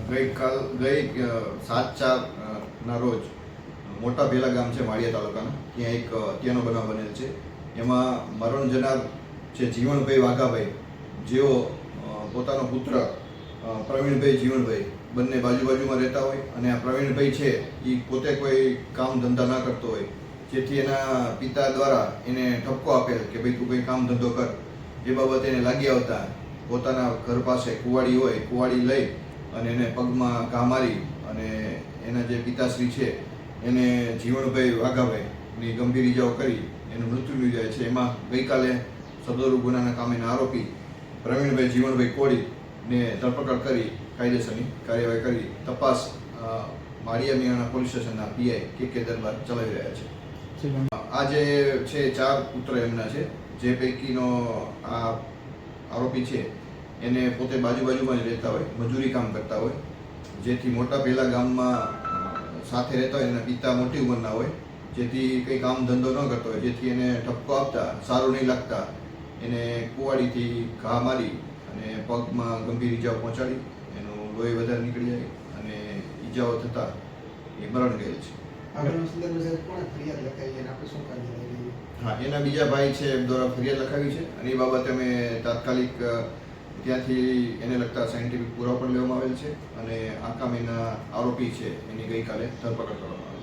ગઈ 7/4 રોજ મોટા ભેલા ગામ છે માળિયા તાલુકાના, ત્યાં એક હત્યાનો બનાવ બનેલ છે. એમાં મરણ જનાર છે જીવણભાઈ વાઘાભાઈ, જેઓ પોતાનો પુત્ર પ્રવીણભાઈ જીવણભાઈ બંને બાજુમાં રહેતા હોય અને આ પ્રવીણભાઈ છે એ પોતે કોઈ કામ ધંધા ના કરતો હોય, જેથી એના પિતા દ્વારા એને ઠપકો આપેલ કે ભાઈ તું કંઈ કામ ધંધો કર. એ બાબતે એને લાગી આવતા પોતાના ઘર પાસે કુવાડી હોય, કુવાડી લઈ અને એને પગમાં ઘા મારી અને એના જે પિતાશ્રી છે એને જીવણભાઈ વાઘાભાઈની ગંભીર ઇજાઓ કરી એનું મૃત્યુ જાય છે. એમાં ગઈકાલે સદરુ ગુનાના કામેના આરોપી પ્રવીણભાઈ જીવણભાઈ કોળીને ધરપકડ કરી કાયદેસરની કાર્યવાહી કરી તપાસ માળિયા મિયાણા પોલીસ સ્ટેશનના પીઆઈ કે દરબાર ચલાવી રહ્યા છે. આ જે છે 4 પુત્ર એમના છે, જે પૈકીનો આ આરોપી છે એને પોતે બાજુમાં જ રહેતા હોય, મજૂરી કામ કરતા હોય, જેથી મોટા ભેલા ગામમાં સાથે રહેતા હોય. એના પિતા મોટી ઉંમરના હોય, જેથી કંઈ કામ ધંધો ન કરતો હોય, જેથી એને ઠપકો આપતા સારું નહીં લાગતા એને કુવાડીથી ઘા મારી અને પગમાં ગંભીર ઈજાઓ પહોંચાડી. એનું લોહી વધારે નીકળી જાય અને ઈજાઓ થતાં એ મરણ ગયેલ છે. હા, એના બીજા ભાઈ છે એમ દ્વારા ફરિયાદ લખાવી છે અને એ બાબતે અમે તાત્કાલિક ત્યાંથી એને લગતા સાયન્ટિફિક પુરાવા પણ લેવામાં આવેલ છે અને આ કામ એના આરોપી છે એની ગઈકાલે ધરપકડ કરવામાં આવી.